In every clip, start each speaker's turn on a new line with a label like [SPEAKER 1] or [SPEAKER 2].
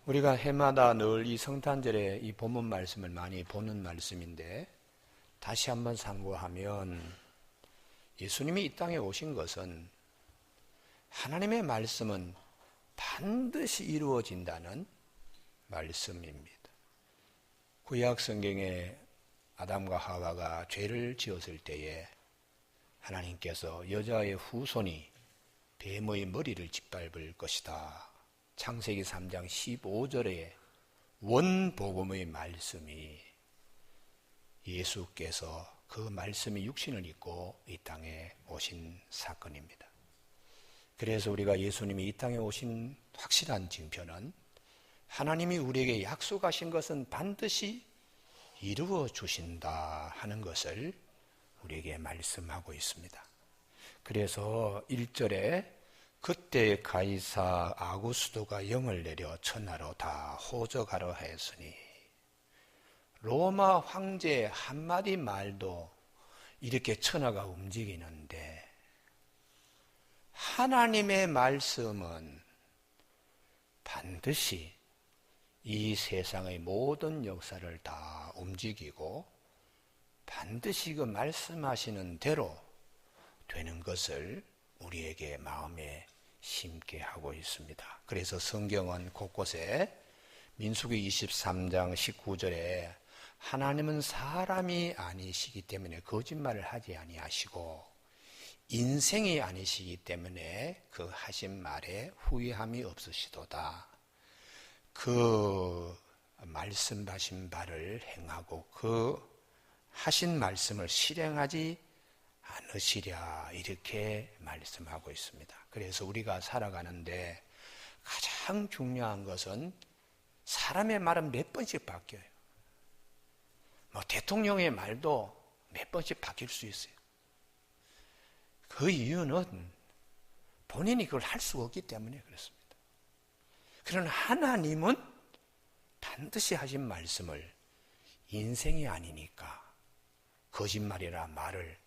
[SPEAKER 1] 우리가 해마다 늘 이 성탄절에 이 본문 말씀을 많이 보는 말씀인데, 다시 한번 상고하면 예수님이 이 땅에 오신 것은 하나님의 말씀은 반드시 이루어진다는 말씀입니다. 구약 성경에 아담과 하와가 죄를 지었을 때에 하나님께서 여자의 후손이 뱀의 머리를 짓밟을 것이다. 창세기 3장 15절에 원복음의 말씀이 예수께서 그 말씀이 육신을 입고 이 땅에 오신 사건입니다. 그래서 우리가 예수님이 이 땅에 오신 확실한 징표는 하나님이 우리에게 약속하신 것은 반드시 이루어 주신다 하는 것을 우리에게 말씀하고 있습니다. 그래서 1절에 그때 가이사 아구스도가 영을 내려 천하로 다 호적하러 하였으니, 로마 황제 한마디 말도 이렇게 천하가 움직이는데 하나님의 말씀은 반드시 이 세상의 모든 역사를 다 움직이고 반드시 그 말씀하시는 대로 되는 것을 우리에게 마음에 심게 하고 있습니다. 그래서 성경은 곳곳에 민수기 23장 19절에 하나님은 사람이 아니시기 때문에 거짓말을 하지 아니하시고 인생이 아니시기 때문에 그 하신 말에 후회함이 없으시도다. 그 말씀하신 바를 행하고 그 하신 말씀을 실행하지 않으시랴, 이렇게 말씀하고 있습니다. 그래서 우리가 살아가는데 가장 중요한 것은 사람의 말은 몇 번씩 바뀌어요. 대통령의 말도 몇 번씩 바뀔 수 있어요. 그 이유는 본인이 그걸 할 수가 없기 때문에 그렇습니다. 그러나 하나님은 반드시 하신 말씀을 인생이 아니니까 거짓말이라 말을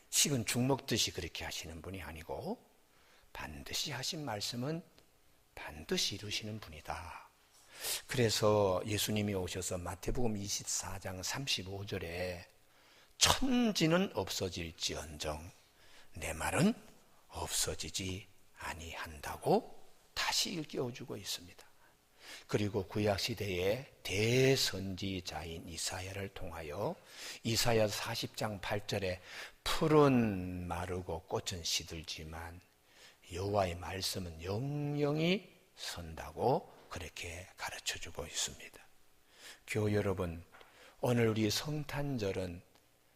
[SPEAKER 1] 식은 죽 먹듯이 그렇게 하시는 분이 아니고 반드시 하신 말씀은 반드시 이루시는 분이다. 그래서 예수님이 오셔서 마태복음 24장 35절에 천지는 없어질지언정 내 말은 없어지지 아니한다고 다시 일깨워주고 있습니다. 그리고 구약시대의 대선지자인 이사야를 통하여 이사야 40장 8절에 풀은 마르고 꽃은 시들지만 여호와의 말씀은 영영이 선다고 그렇게 가르쳐주고 있습니다. 교우 여러분, 오늘 우리 성탄절은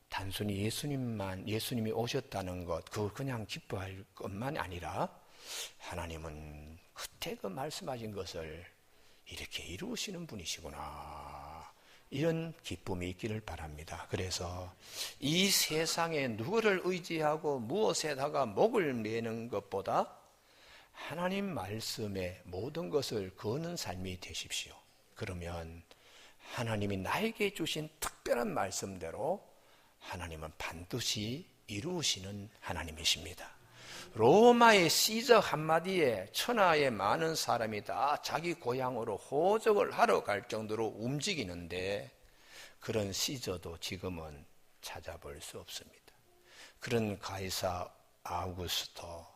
[SPEAKER 1] 단순히 예수님이 오셨다는 것, 그걸 그냥 기뻐할 것만 아니라 하나님은 그때 그 말씀하신 것을 이렇게 이루시는 분이시구나, 이런 기쁨이 있기를 바랍니다. 그래서 이 세상에 누구를 의지하고 무엇에다가 목을 매는 것보다 하나님 말씀에 모든 것을 거는 삶이 되십시오. 그러면 하나님이 나에게 주신 특별한 말씀대로 하나님은 반드시 이루시는 하나님이십니다. 로마의 시저 한마디에 천하의 많은 사람이 다 자기 고향으로 호적을 하러 갈 정도로 움직이는데 그런 시저도 지금은 찾아볼 수 없습니다. 그런 가이사 아우구스토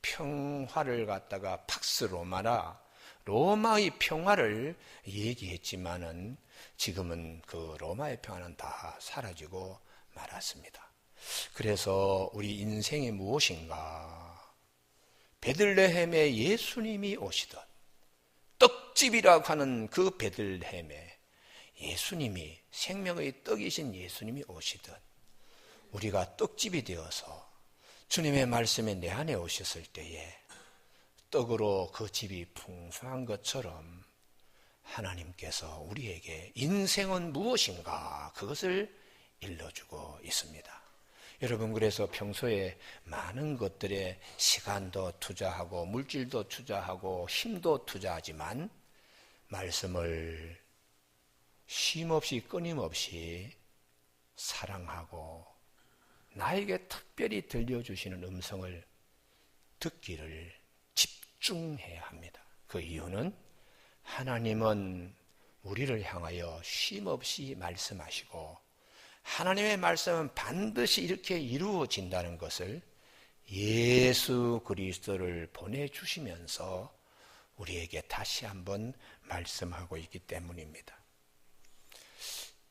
[SPEAKER 1] 평화를 갖다가 팍스 로마라 로마의 평화를 얘기했지만은 지금은 그 로마의 평화는 다 사라지고 말았습니다. 그래서 우리 인생이 무엇인가? 베들레헴에 예수님이 오시던 떡집이라고 하는 그 베들레헴에 예수님이 생명의 떡이신 예수님이 오시던 우리가 떡집이 되어서 주님의 말씀에 내 안에 오셨을 때에 떡으로 그 집이 풍성한 것처럼 하나님께서 우리에게 인생은 무엇인가 그것을 일러주고 있습니다. 여러분, 그래서 평소에 많은 것들에 시간도 투자하고 물질도 투자하고 힘도 투자하지만 말씀을 쉼없이 끊임없이 사랑하고 나에게 특별히 들려주시는 음성을 듣기를 집중해야 합니다. 그 이유는 하나님은 우리를 향하여 쉼없이 말씀하시고 하나님의 말씀은 반드시 이렇게 이루어진다는 것을 예수 그리스도를 보내주시면서 우리에게 다시 한번 말씀하고 있기 때문입니다.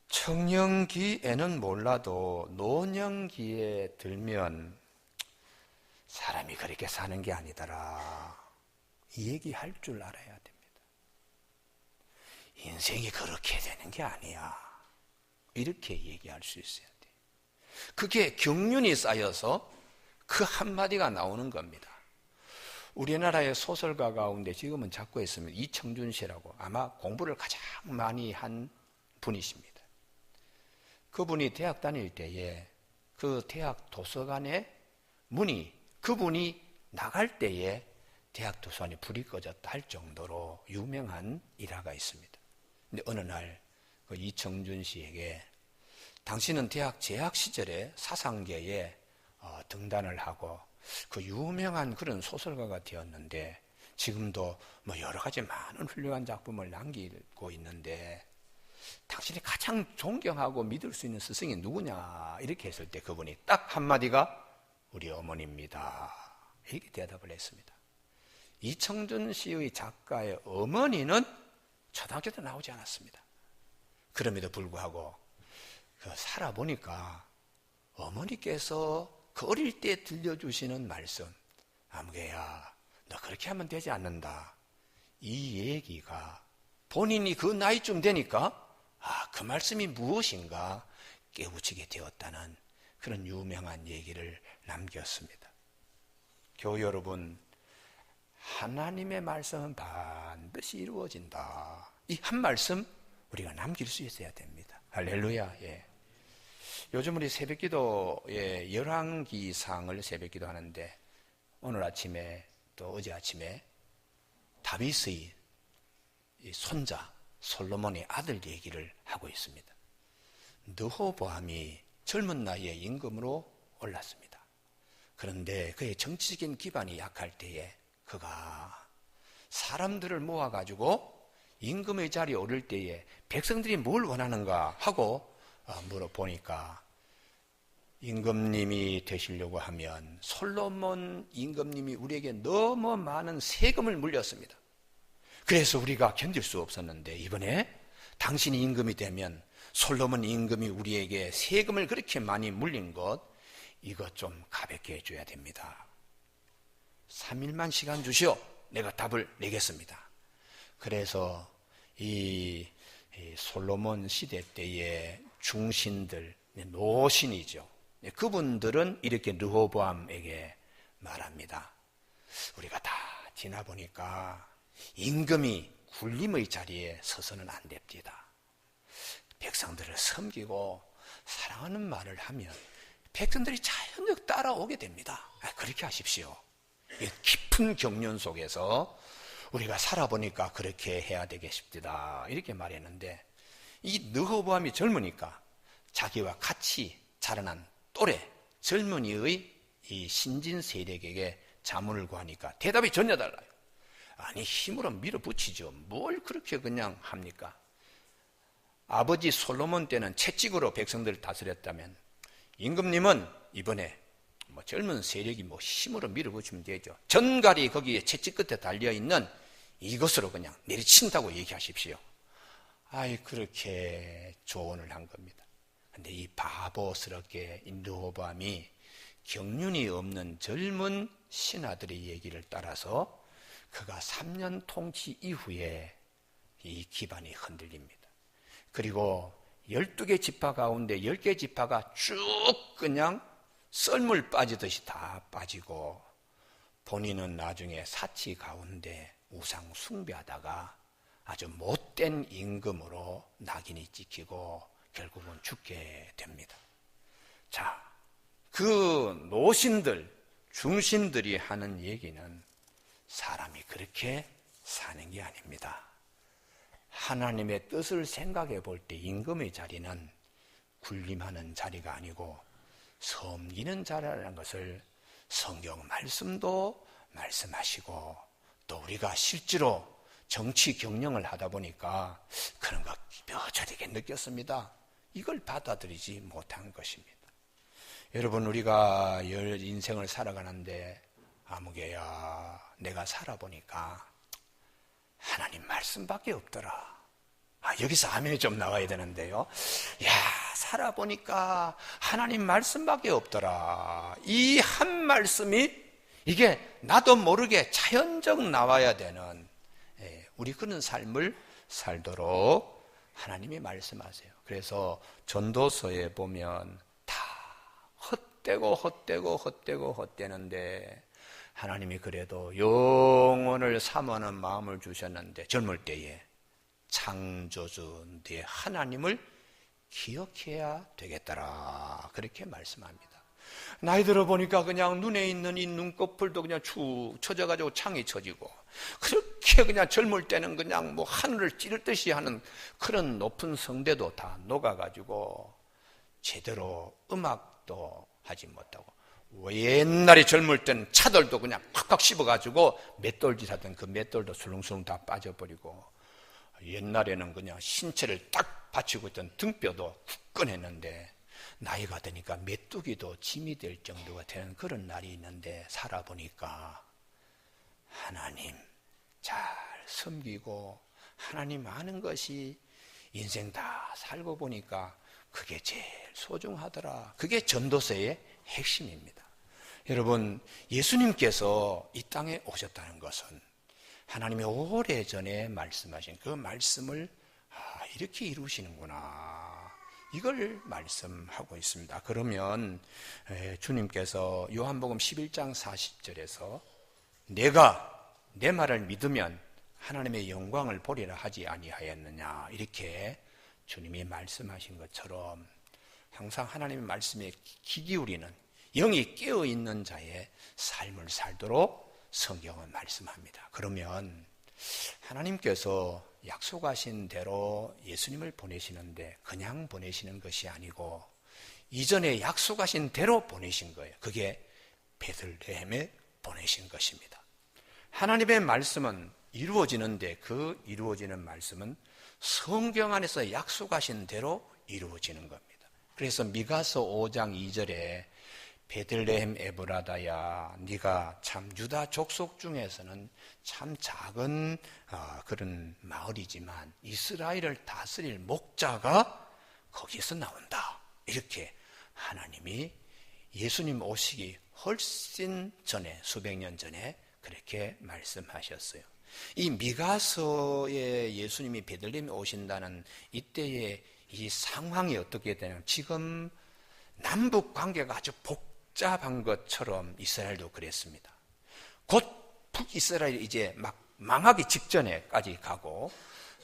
[SPEAKER 1] 청년기에는 몰라도 노년기에 들면 사람이 그렇게 사는 게 아니더라, 이 얘기할 줄 알아야 됩니다. 인생이 그렇게 되는 게 아니야, 이렇게 얘기할 수 있어야 돼. 그게 경륜이 쌓여서 그 한마디가 나오는 겁니다. 우리나라의 소설가 가운데 지금은 작고 있으면 이청준 씨라고, 아마 공부를 가장 많이 한 분이십니다. 그분이 대학 다닐 때에 그 대학 도서관에 그분이 나갈 때에 대학 도서관에 불이 꺼졌다 할 정도로 유명한 일화가 있습니다. 근데 어느 날 그 이청준 씨에게 당신은 대학 재학 시절에 사상계에 등단을 하고 그 유명한 그런 소설가가 되었는데 지금도 뭐 여러 가지 많은 훌륭한 작품을 남기고 있는데 당신이 가장 존경하고 믿을 수 있는 스승이 누구냐, 이렇게 했을 때 그분이 딱 한마디가 우리 어머니입니다, 이렇게 대답을 했습니다. 이청준 씨의 작가의 어머니는 초등학교도 나오지 않았습니다. 그럼에도 불구하고 살아보니까 어머니께서 그 어릴 때 들려주시는 말씀, 아무개야 너 그렇게 하면 되지 않는다, 이 얘기가 본인이 그 나이쯤 되니까 그 말씀이 무엇인가 깨우치게 되었다는 그런 유명한 얘기를 남겼습니다. 교우 여러분, 하나님의 말씀은 반드시 이루어진다, 이 한 말씀 우리가 남길 수 있어야 됩니다. 할렐루야. 예. 요즘 우리 새벽기도에 열왕기상을 새벽기도 하는데 오늘 아침에 또 어제 아침에 다윗의 손자 솔로몬의 아들 얘기를 하고 있습니다. 르호보암이 젊은 나이에 임금으로 올랐습니다. 그런데 그의 정치적인 기반이 약할 때에 그가 사람들을 모아가지고 임금의 자리에 오를 때에 백성들이 뭘 원하는가 하고 물어보니까 임금님이 되시려고 하면 솔로몬 임금님이 우리에게 너무 많은 세금을 물렸습니다. 그래서 우리가 견딜 수 없었는데 이번에 당신이 임금이 되면 솔로몬 임금이 우리에게 세금을 그렇게 많이 물린 것, 이것 좀 가볍게 해줘야 됩니다. 3일만 시간 주시오, 내가 답을 내겠습니다. 그래서 이 솔로몬 시대 때의 중신들, 노신이죠. 그분들은 이렇게 르호보암에게 말합니다. 우리가 다 지나보니까 임금이 군림의 자리에 서서는 안 됩니다. 백성들을 섬기고 사랑하는 말을 하면 백성들이 자연적 따라오게 됩니다. 그렇게 하십시오. 깊은 경륜 속에서 우리가 살아보니까 그렇게 해야 되겠습니다, 이렇게 말했는데 이 르호보암이 젊으니까 자기와 같이 자라난 또래 젊은이의 이 신진 세력에게 자문을 구하니까 대답이 전혀 달라요. 아니, 힘으로 밀어붙이죠, 뭘 그렇게 그냥 합니까? 아버지 솔로몬 때는 채찍으로 백성들을 다스렸다면 임금님은 이번에 젊은 세력이 힘으로 밀어붙이면 되죠. 전갈이 거기에 채찍 끝에 달려있는 이것으로 그냥 내리친다고 얘기하십시오. 그렇게 조언을 한 겁니다. 근데 이 바보스럽게 르호보암이 경륜이 없는 젊은 신하들의 얘기를 따라서 그가 3년 통치 이후에 이 기반이 흔들립니다. 그리고 12개 지파 가운데 10개 지파가 쭉 그냥 썰물 빠지듯이 다 빠지고 본인은 나중에 사치 가운데 우상 숭배하다가 아주 못된 임금으로 낙인이 찍히고 결국은 죽게 됩니다. 자, 그 노신들, 중신들이 하는 얘기는 사람이 그렇게 사는 게 아닙니다. 하나님의 뜻을 생각해 볼 때 임금의 자리는 군림하는 자리가 아니고 섬기는 자리라는 것을 성경 말씀도 말씀하시고 또 우리가 실제로 정치 경영을 하다 보니까 그런 거 뼈저리게 느꼈습니다. 이걸 받아들이지 못한 것입니다. 여러분, 우리가 인생을 살아가는데 아무개야, 내가 살아보니까 하나님 말씀밖에 없더라. 여기서 아멘이 좀 나와야 되는데요. 살아보니까 하나님 말씀밖에 없더라. 이 한 말씀이 이게 나도 모르게 자연적 나와야 되는 우리 그런 삶을 살도록 하나님이 말씀하세요. 그래서 전도서에 보면 다 헛되는데 하나님이 그래도 영혼을 사모하는 마음을 주셨는데 젊을 때에 창조주 네 하나님을 기억해야 되겠더라, 그렇게 말씀합니다. 나이 들어보니까 그냥 눈에 있는 이 눈꺼풀도 그냥 축 처져가지고 창이 처지고, 그렇게 그냥 젊을 때는 그냥 뭐 하늘을 찌르듯이 하는 그런 높은 성대도 다 녹아가지고 제대로 음악도 하지 못하고, 옛날에 젊을 때는 차돌도 그냥 콱콱 씹어가지고 맷돌질 하던 그 맷돌도 술렁술렁 다 빠져버리고, 옛날에는 그냥 신체를 딱 받치고 있던 등뼈도 굳건했는데 나이가 드니까 메뚜기도 짐이 될 정도가 되는 그런 날이 있는데, 살아보니까 하나님 잘 섬기고 하나님 아는 것이 인생 다 살고 보니까 그게 제일 소중하더라. 그게 전도서의 핵심입니다. 여러분, 예수님께서 이 땅에 오셨다는 것은 하나님이 오래전에 말씀하신 그 말씀을 이렇게 이루시는구나, 이걸 말씀하고 있습니다. 그러면 주님께서 요한복음 11장 40절에서 내가 내 말을 믿으면 하나님의 영광을 보리라 하지 아니하였느냐, 이렇게 주님이 말씀하신 것처럼 항상 하나님의 말씀에 귀 기울이는, 영이 깨어있는 자의 삶을 살도록 성경은 말씀합니다. 그러면 하나님께서 약속하신 대로 예수님을 보내시는데 그냥 보내시는 것이 아니고 이전에 약속하신 대로 보내신 거예요. 그게 베들레헴에 보내신 것입니다. 하나님의 말씀은 이루어지는데 그 이루어지는 말씀은 성경 안에서 약속하신 대로 이루어지는 겁니다. 그래서 미가서 5장 2절에 베들레헴 에브라다야, 네가 참 유다 족속 중에서는 참 작은 그런 마을이지만 이스라엘을 다스릴 목자가 거기서 나온다, 이렇게 하나님이 예수님 오시기 훨씬 전에, 수백 년 전에 그렇게 말씀하셨어요. 이 미가서에 예수님이 베들레헴에 오신다는 이때의 이 상황이 어떻게 되냐면, 지금 남북 관계가 아주 복잡한 것처럼 이스라엘도 그랬습니다. 곧 북이스라엘이 이제 막 망하기 직전에까지 가고,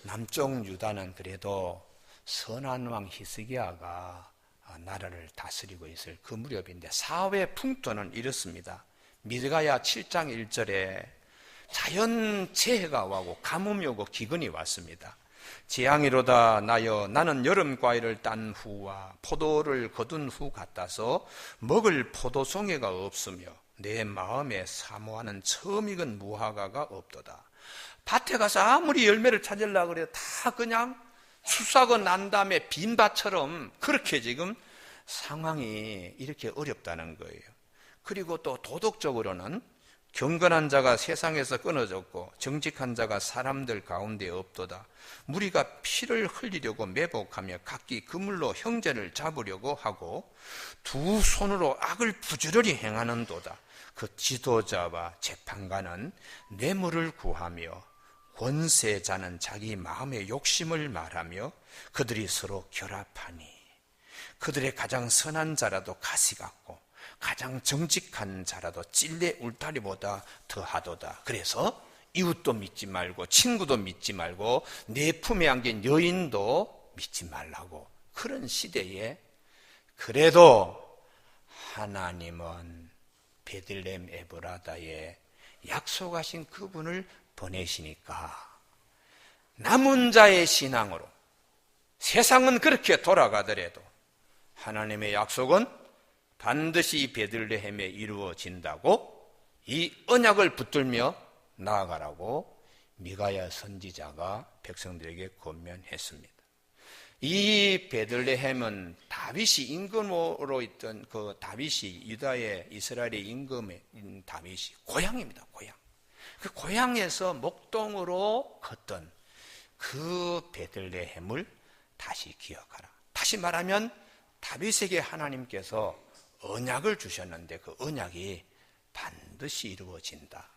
[SPEAKER 1] 남쪽 유다는 그래도 선한 왕 히스기야가 나라를 다스리고 있을 그 무렵인데, 사회 풍토는 이렇습니다. 미가야 7장 1절에 자연재해가 와고 가뭄이 오고 기근이 왔습니다. 재앙이로다 나여 나는 여름 과일을 딴 후와 포도를 거둔 후 같아서 먹을 포도송이가 없으며 내 마음에 사모하는 처음 익은 무화과가 없도다. 밭에 가서 아무리 열매를 찾으려고 그래도 다 그냥 수사고 난 다음에 빈 밭처럼, 그렇게 지금 상황이 이렇게 어렵다는 거예요. 그리고 또 도덕적으로는 경건한 자가 세상에서 끊어졌고 정직한 자가 사람들 가운데 없도다. 무리가 피를 흘리려고 매복하며 각기 그물로 형제를 잡으려고 하고 두 손으로 악을 부지런히 행하는도다. 그 지도자와 재판관은 뇌물을 구하며 권세자는 자기 마음의 욕심을 말하며 그들이 서로 결합하니 그들의 가장 선한 자라도 가시 같고 가장 정직한 자라도 찔레 울타리보다 더하도다. 그래서 이웃도 믿지 말고 친구도 믿지 말고 내 품에 안긴 여인도 믿지 말라고, 그런 시대에 그래도 하나님은 베들레헴 에브라다에 약속하신 그분을 보내시니까 남은 자의 신앙으로 세상은 그렇게 돌아가더라도 하나님의 약속은 반드시 베들레헴에 이루어진다고 이 언약을 붙들며 나아가라고 미가야 선지자가 백성들에게 권면했습니다. 이 베들레헴은 다윗이 임금으로 있던 그 다윗이 유다의 이스라엘의 임금인 다윗이 고향입니다. 고향. 그 고향에서 목동으로 컸던 그 베들레헴을 다시 기억하라. 다시 말하면 다윗에게 하나님께서 언약을 주셨는데 그 언약이 반드시 이루어진다.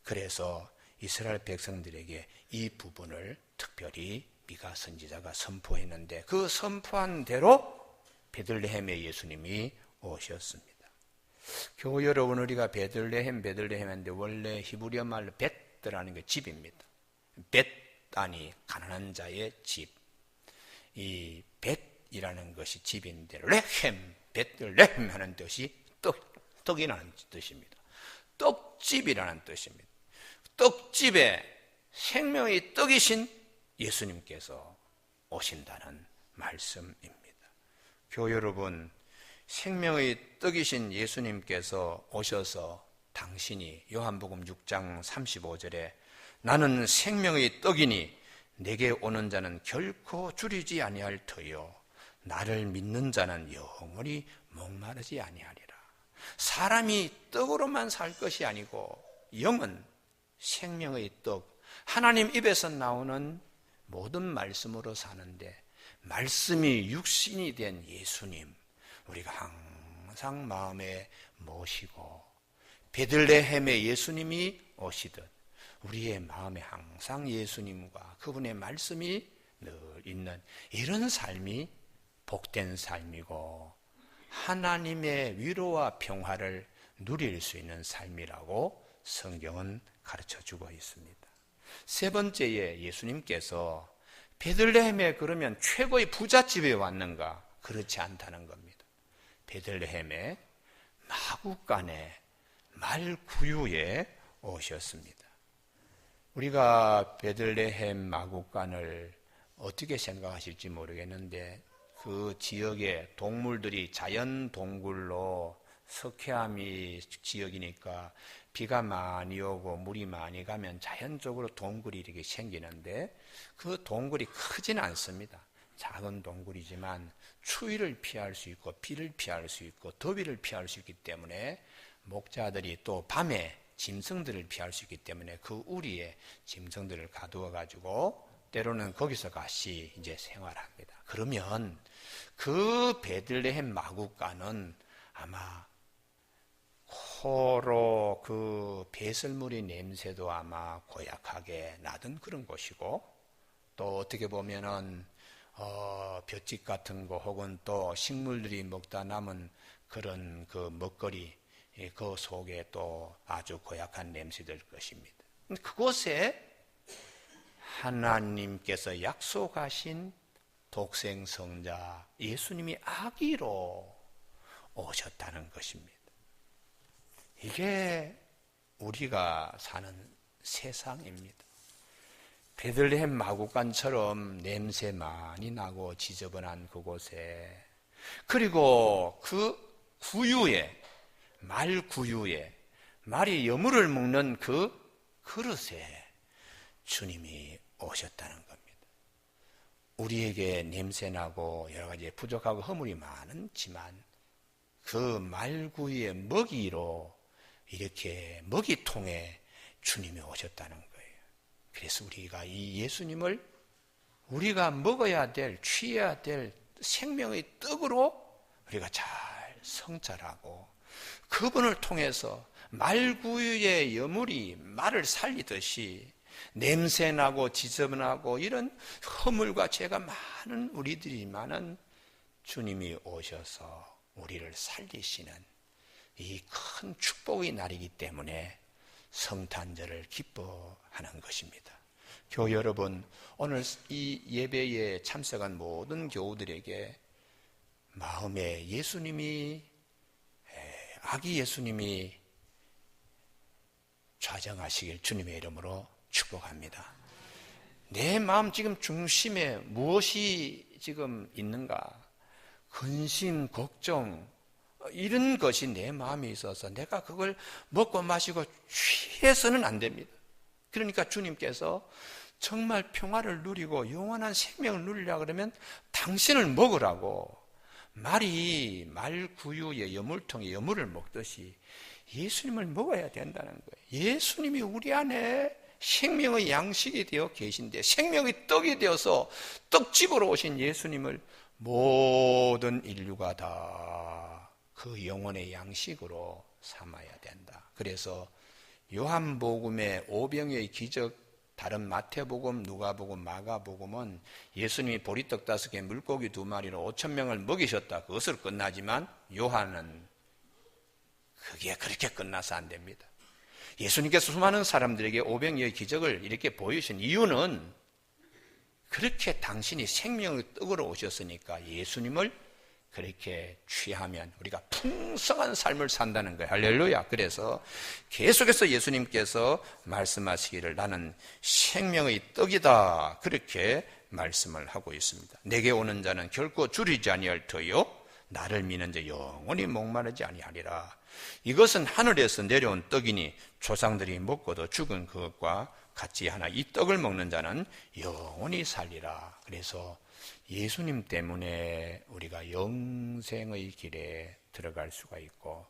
[SPEAKER 1] 그래서 이스라엘 백성들에게 이 부분을 특별히 미가 선지자가 선포했는데 그 선포한 대로 베들레헴에 예수님이 오셨습니다. 교우 여러분, 우리가 베들레헴인데 원래 히브리어 말로 벳라는 게 집입니다. 벳아니 가난한 자의 집. 이 벳이라는 것이 집인데 레헴, 베들레헴 하는 뜻이 떡이라는 뜻입니다. 떡집이라는 뜻입니다. 떡집에 생명의 떡이신 예수님께서 오신다는 말씀입니다. 교우 여러분, 생명의 떡이신 예수님께서 오셔서 당신이 요한복음 6장 35절에 나는 생명의 떡이니 내게 오는 자는 결코 줄이지 아니할 터요 나를 믿는 자는 영원히 목마르지 아니하리라. 사람이 떡으로만 살 것이 아니고 영은 생명의 떡, 하나님 입에서 나오는 모든 말씀으로 사는데 말씀이 육신이 된 예수님, 우리가 항상 마음에 모시고 베들레헴에 예수님이 오시듯 우리의 마음에 항상 예수님과 그분의 말씀이 늘 있는 이런 삶이 복된 삶이고 하나님의 위로와 평화를 누릴 수 있는 삶이라고 성경은 가르쳐주고 있습니다. 세 번째에 예수님께서 베들레헴에 그러면 최고의 부잣집에 왔는가? 그렇지 않다는 겁니다. 베들레헴의 마구간에 말구유에 오셨습니다. 우리가 베들레헴 마구간을 어떻게 생각하실지 모르겠는데 그 지역의 동물들이 자연 동굴로 석회암이 지역이니까 비가 많이 오고 물이 많이 가면 자연적으로 동굴이 이렇게 생기는데 그 동굴이 크지는 않습니다. 작은 동굴이지만 추위를 피할 수 있고 비를 피할 수 있고 더위를 피할 수 있기 때문에 목자들이 또 밤에 짐승들을 피할 수 있기 때문에 그 우리에 짐승들을 가두어 가지고 때로는 거기서 같이 이제 생활합니다. 그러면 그 베들레헴 마구간은 아마 코로 그 배설물의 냄새도 아마 고약하게 나던 그런 곳이고 또 어떻게 보면은 볏짚 같은 거 혹은 또 식물들이 먹다 남은 그런 그 먹거리 그 속에 또 아주 고약한 냄새들 것입니다. 그곳에 하나님께서 약속하신 독생성자 예수님이 아기로 오셨다는 것입니다. 이게 우리가 사는 세상입니다. 베들레헴 마구간처럼 냄새 많이 나고 지저분한 그곳에 그리고 그 구유에 말 구유에 말이 여물을 먹는 그 그릇에 주님이 오셨다는 겁니다. 우리에게 냄새나고 여러 가지 부족하고 허물이 많지만 그 말구유의 먹이로 이렇게 먹이통에 주님이 오셨다는 거예요. 그래서 우리가 이 예수님을 우리가 먹어야 될, 취해야 될 생명의 떡으로 우리가 잘 성찰하고 그분을 통해서 말구유의 여물이 말을 살리듯이 냄새나고 지저분하고 이런 허물과 죄가 많은 우리들이만은 주님이 오셔서 우리를 살리시는 이 큰 축복의 날이기 때문에 성탄절을 기뻐하는 것입니다. 교우 여러분, 오늘 이 예배에 참석한 모든 교우들에게 마음에 예수님이 아기 예수님이 좌정하시길 주님의 이름으로 축복합니다. 내 마음 지금 중심에 무엇이 지금 있는가? 근심, 걱정 이런 것이 내 마음에 있어서 내가 그걸 먹고 마시고 취해서는 안 됩니다. 그러니까 주님께서 정말 평화를 누리고 영원한 생명을 누리려고 그러면 당신을 먹으라고, 말이 말구유에 여물통에 여물을 먹듯이 예수님을 먹어야 된다는 거예요. 예수님이 우리 안에 생명의 양식이 되어 계신데, 생명의 떡이 되어서 떡집으로 오신 예수님을 모든 인류가 다 그 영혼의 양식으로 삼아야 된다. 그래서 요한복음의 오병이의 기적, 다른 마태복음, 누가복음, 마가복음은 예수님이 보리떡 5개, 물고기 2마리로 5,000명을 먹이셨다, 그것으로 끝나지만 요한은 그게 그렇게 끝나서 안 됩니다. 예수님께서 수많은 사람들에게 오병이의 기적을 이렇게 보여주신 이유는 그렇게 당신이 생명의 떡으로 오셨으니까 예수님을 그렇게 취하면 우리가 풍성한 삶을 산다는 거예요. 할렐루야. 그래서 계속해서 예수님께서 말씀하시기를 나는 생명의 떡이다, 그렇게 말씀을 하고 있습니다. 내게 오는 자는 결코 줄이지 아니할 터요 나를 믿는 자 영원히 목마르지 아니하리라. 이것은 하늘에서 내려온 떡이니 조상들이 먹고도 죽은 그것과 같이 하나 이 떡을 먹는 자는 영원히 살리라. 그래서 예수님 때문에 우리가 영생의 길에 들어갈 수가 있고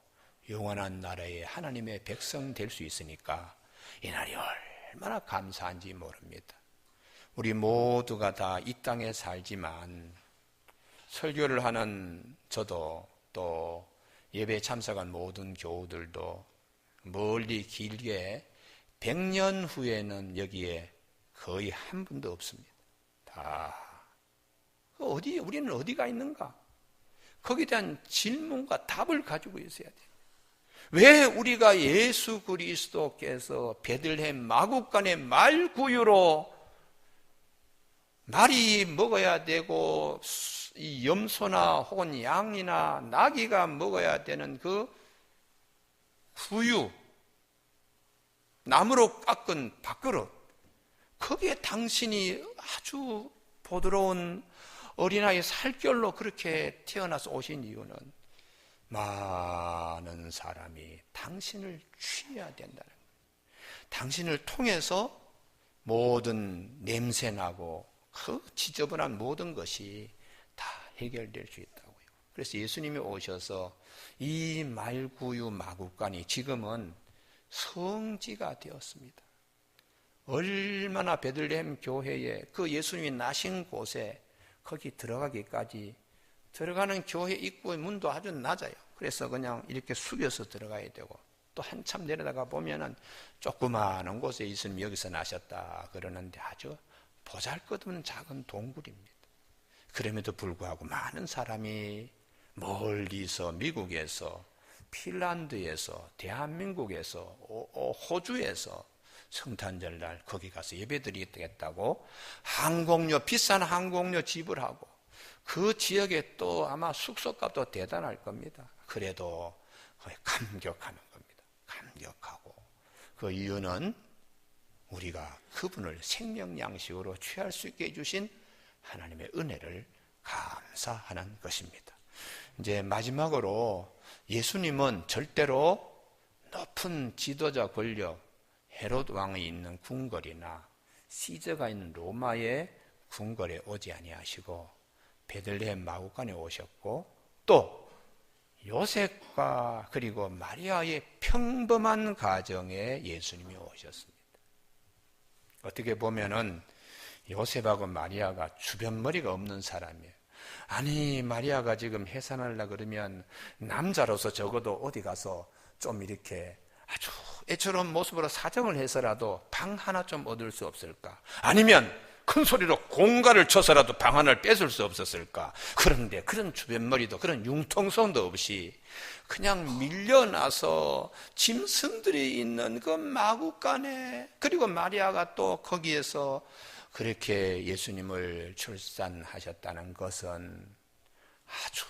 [SPEAKER 1] 영원한 나라의 하나님의 백성 될 수 있으니까 이 날이 얼마나 감사한지 모릅니다. 우리 모두가 다 이 땅에 살지만 설교를 하는 저도 또 예배에 참석한 모든 교우들도 멀리 길게 100년 후에는 여기에 거의 한 분도 없습니다. 다 우리는 어디가 있는가? 거기에 대한 질문과 답을 가지고 있어야 돼요. 왜 우리가 예수 그리스도께서 베들레헴 마구간의 말구유로 말이 먹어야 되고 이 염소나 혹은 양이나 나귀가 먹어야 되는 그 구유, 나무로 깎은 밥그릇, 거기에 당신이 아주 부드러운 어린아이 살결로 그렇게 태어나서 오신 이유는 많은 사람이 당신을 취해야 된다는 거예요. 당신을 통해서 모든 냄새나고 그 지저분한 모든 것이 다 해결될 수 있다고요. 그래서 예수님이 오셔서 이 말구유 마구간이 지금은 성지가 되었습니다. 얼마나 베들레헴 교회에 그 예수님이 나신 곳에 거기 들어가기까지 들어가는 교회 입구의 문도 아주 낮아요. 그래서 그냥 이렇게 숙여서 들어가야 되고 또 한참 내려다가 보면은 조그마한 곳에 예수님 여기서 나셨다 그러는데 아주 보잘것없는 작은 동굴입니다. 그럼에도 불구하고 많은 사람이 멀리서 미국에서 핀란드에서 대한민국에서 호주에서 성탄절날 거기 가서 예배드리겠다고 항공료, 비싼 항공료 지불하고 그 지역에 또 아마 숙소값도 대단할 겁니다. 그래도 거의 감격하는 겁니다. 감격하고 그 이유는 우리가 그분을 생명양식으로 취할 수 있게 해주신 하나님의 은혜를 감사하는 것입니다. 이제 마지막으로 예수님은 절대로 높은 지도자 권력 헤롯 왕이 있는 궁궐이나 시저가 있는 로마의 궁궐에 오지 아니하시고 베들레헴 마구간에 오셨고 또 요셉과 그리고 마리아의 평범한 가정에 예수님이 오셨습니다. 어떻게 보면은 요셉하고 마리아가 주변머리가 없는 사람이에요. 아니 마리아가 지금 해산하려고 그러면 남자로서 적어도 어디 가서 좀 이렇게 아주 애처로운 모습으로 사정을 해서라도 방 하나 좀 얻을 수 없을까? 아니면 큰 소리로 공갈을 쳐서라도 방 하나를 뺏을 수 없었을까? 그런데 그런 주변머리도 그런 융통성도 없이 그냥 밀려나서 짐승들이 있는 그 마구간에 그리고 마리아가 또 거기에서 그렇게 예수님을 출산하셨다는 것은 아주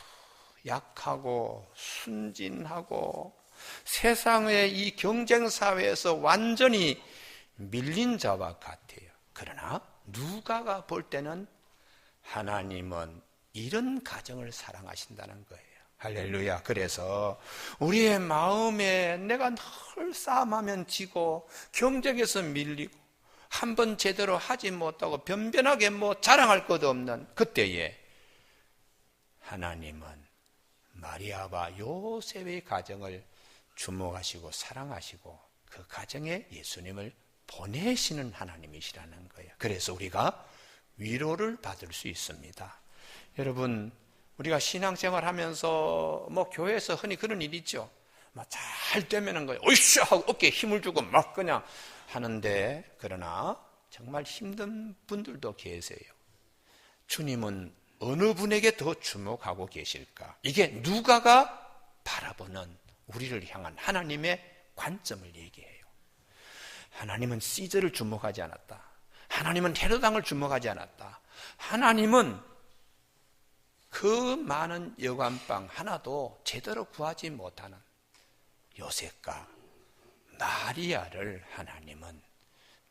[SPEAKER 1] 약하고 순진하고 세상의 이 경쟁사회에서 완전히 밀린 자와 같아요. 그러나 누가가 볼 때는 하나님은 이런 가정을 사랑하신다는 거예요. 할렐루야. 그래서 우리의 마음에 내가 늘 싸움하면 지고 경쟁에서 밀리고 한 번 제대로 하지 못하고 변변하게 자랑할 것도 없는 그때에 하나님은 마리아와 요셉의 가정을 주목하시고 사랑하시고 그 가정에 예수님을 보내시는 하나님이시라는 거예요. 그래서 우리가 위로를 받을 수 있습니다. 여러분, 우리가 신앙생활 하면서 교회에서 흔히 그런 일 있죠. 잘 되면은 거예요. 어이씨 하고 어깨에 힘을 주고 막 그냥 하는데, 그러나 정말 힘든 분들도 계세요. 주님은 어느 분에게 더 주목하고 계실까? 이게 누가가 바라보는 우리를 향한 하나님의 관점을 얘기해요. 하나님은 시저를 주목하지 않았다. 하나님은 헤로당을 주목하지 않았다. 하나님은 그 많은 여관방 하나도 제대로 구하지 못하는 요셉과 마리아를 하나님은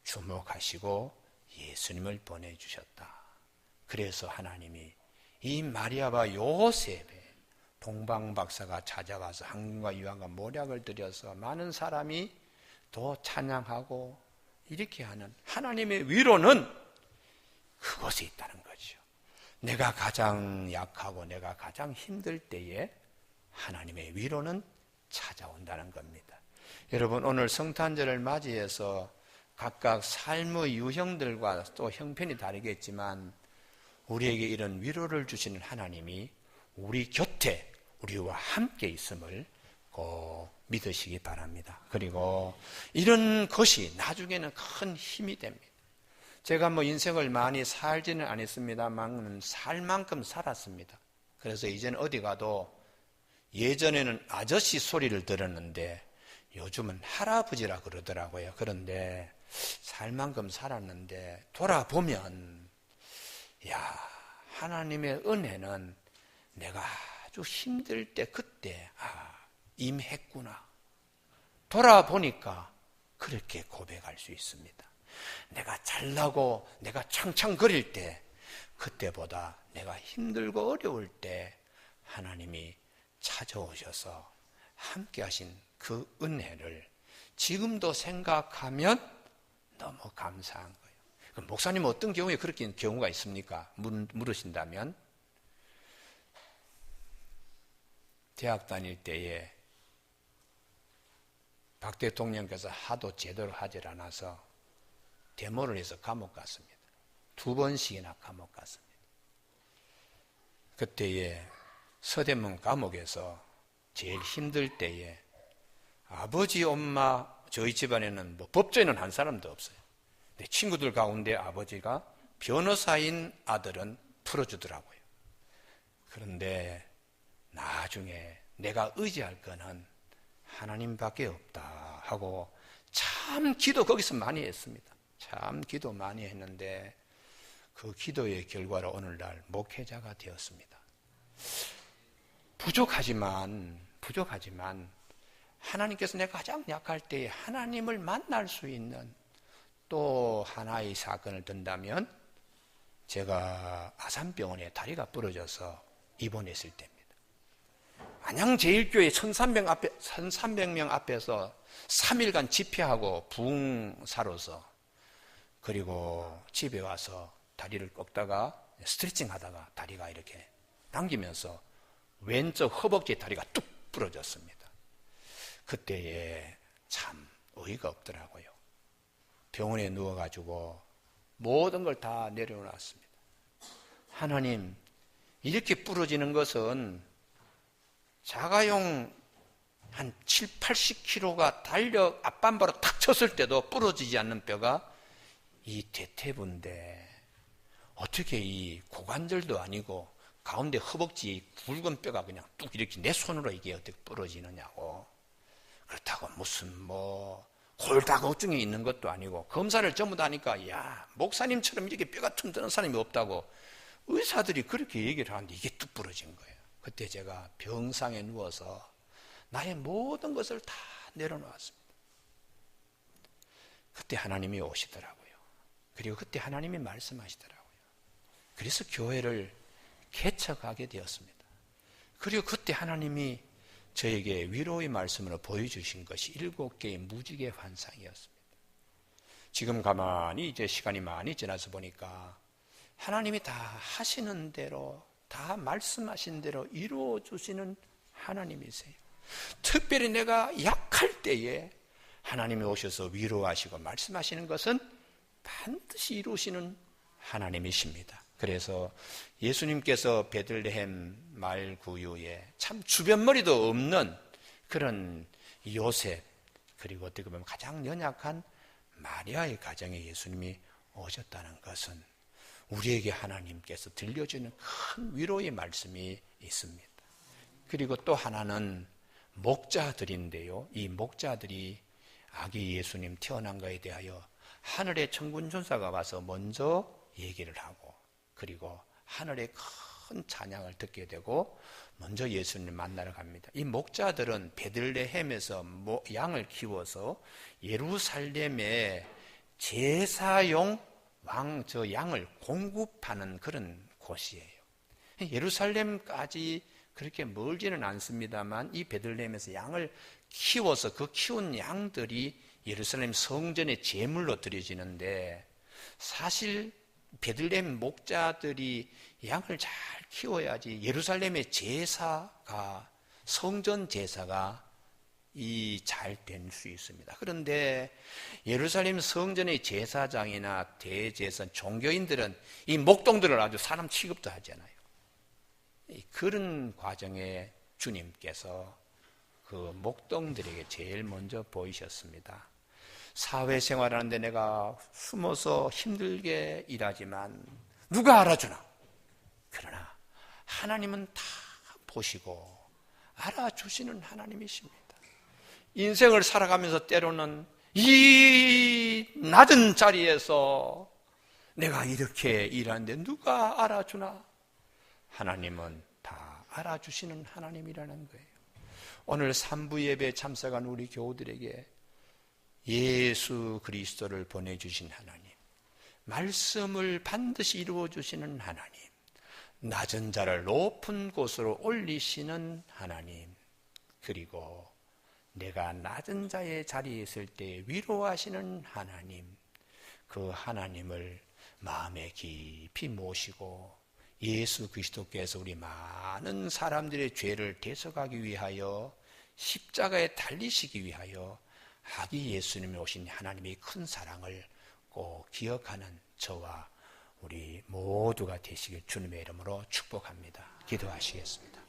[SPEAKER 1] 주목하시고 예수님을 보내주셨다. 그래서 하나님이 이 마리아와 요셉의 동방박사가 찾아와서 한국과 유학과 모략을 들여서 많은 사람이 더 찬양하고 이렇게 하는 하나님의 위로는 그곳에 있다는 거죠. 내가 가장 약하고 내가 가장 힘들 때에 하나님의 위로는 찾아온다는 겁니다. 여러분, 오늘 성탄절을 맞이해서 각각 삶의 유형들과 또 형편이 다르겠지만 우리에게 이런 위로를 주시는 하나님이 우리 곁에 우리와 함께 있음을 꼭 믿으시기 바랍니다. 그리고 이런 것이 나중에는 큰 힘이 됩니다. 제가 인생을 많이 살지는 않았습니다만 살 만큼 살았습니다. 그래서 이제는 어디 가도 예전에는 아저씨 소리를 들었는데 요즘은 할아버지라 그러더라고요. 그런데 살 만큼 살았는데 돌아보면 하나님의 은혜는 내가 아주 힘들 때 그때 임했구나. 돌아보니까 그렇게 고백할 수 있습니다. 내가 잘나고 내가 창창거릴 때 그때보다 내가 힘들고 어려울 때 하나님이 찾아오셔서 함께 하신 그 은혜를 지금도 생각하면 너무 감사한 거예요. 그럼 목사님 어떤 경우에 그렇게 경우가 있습니까? 물으신다면 대학 다닐 때에 박 대통령께서 하도 제대로 하질 않아서 데모를 해서 감옥 갔습니다. 2번씩이나 감옥 갔습니다. 그때에 서대문 감옥에서 제일 힘들 때에 아버지, 엄마, 저희 집안에는 법조인은 한 사람도 없어요. 내 친구들 가운데 아버지가 변호사인 아들은 풀어주더라고요. 그런데 나중에 내가 의지할 거는 하나님밖에 없다 하고 참 기도 거기서 많이 했습니다. 참 기도 많이 했는데 그 기도의 결과로 오늘날 목회자가 되었습니다. 부족하지만 하나님께서 내가 가장 약할 때에 하나님을 만날 수 있는 또 하나의 사건을 든다면 제가 아산병원에 다리가 부러져서 입원했을 때입니다. 안양제일교회 1300명 앞에서 3일간 집회하고 부흥사로서 그리고 집에 와서 다리를 꺾다가 스트레칭 하다가 다리가 이렇게 당기면서 왼쪽 허벅지 다리가 뚝 부러졌습니다. 그때에 참 어이가 없더라고요. 병원에 누워가지고 모든 걸 다 내려놨습니다. 하나님, 이렇게 부러지는 것은 자가용 한 7, 80kg가 달려 앞반바로 탁 쳤을 때도 부러지지 않는 뼈가 이 대퇴부인데 어떻게 이 고관절도 아니고 가운데 허벅지 굵은 뼈가 그냥 뚝 이렇게 내 손으로 이게 어떻게 부러지느냐고. 그렇다고 무슨 골다공증이 있는 것도 아니고 검사를 전부 다 하니까 야, 목사님처럼 이렇게 뼈가 튼튼한 사람이 없다고 의사들이 그렇게 얘기를 하는데 이게 뚝 부러진 거예요. 그때 제가 병상에 누워서 나의 모든 것을 다 내려놓았습니다. 그때 하나님이 오시더라고요. 그리고 그때 하나님이 말씀하시더라고요. 그래서 교회를 개척하게 되었습니다. 그리고 그때 하나님이 저에게 위로의 말씀으로 보여주신 것이 7개의 무지개 환상이었습니다. 지금 가만히 이제 시간이 많이 지나서 보니까 하나님이 다 하시는 대로, 다 말씀하신 대로 이루어 주시는 하나님이세요. 특별히 내가 약할 때에 하나님이 오셔서 위로하시고 말씀하시는 것은 반드시 이루시는 하나님이십니다. 그래서 예수님께서 베들레헴 말구유에 참 주변머리도 없는 그런 요셉, 그리고 어떻게 보면 가장 연약한 마리아의 가정에 예수님이 오셨다는 것은 우리에게 하나님께서 들려주는 큰 위로의 말씀이 있습니다. 그리고 또 하나는 목자들인데요, 이 목자들이 아기 예수님 태어난 것에 대하여 하늘의 천군 천사가 와서 먼저 얘기를 하고, 그리고 하늘의 큰 찬양을 듣게 되고 먼저 예수님 만나러 갑니다. 이 목자들은 베들레헴에서 양을 키워서 예루살렘에 제사용 양을 공급하는 그런 곳이에요. 예루살렘까지 그렇게 멀지는 않습니다만 이 베들레헴에서 양을 키워서 그 키운 양들이 예루살렘 성전의 제물로 드려지는데, 사실 베들레헴 목자들이 양을 잘 키워야지 예루살렘의 제사가, 성전 제사가 잘 될 수 있습니다. 그런데 예루살렘 성전의 제사장이나 대제사장, 종교인들은 이 목동들을 아주 사람 취급도 하잖아요. 그런 과정에 주님께서 그 목동들에게 제일 먼저 보이셨습니다. 사회생활하는데 내가 숨어서 힘들게 일하지만 누가 알아주나? 그러나 하나님은 다 보시고 알아주시는 하나님이십니다. 인생을 살아가면서 때로는 이 낮은 자리에서 내가 이렇게 일하는데 누가 알아주나? 하나님은 다 알아주시는 하나님이라는 거예요. 오늘 3부 예배에 참석한 우리 교우들에게 예수 그리스도를 보내주신 하나님, 말씀을 반드시 이루어주시는 하나님, 낮은 자를 높은 곳으로 올리시는 하나님, 그리고 내가 낮은 자의 자리에 있을 때 위로하시는 하나님, 그 하나님을 마음에 깊이 모시고 예수 그리스도께서 우리 많은 사람들의 죄를 대속하기 위하여 십자가에 달리시기 위하여 아기 예수님이 오신 하나님의 큰 사랑을 꼭 기억하는 저와 우리 모두가 되시길 주님의 이름으로 축복합니다. 기도하시겠습니다.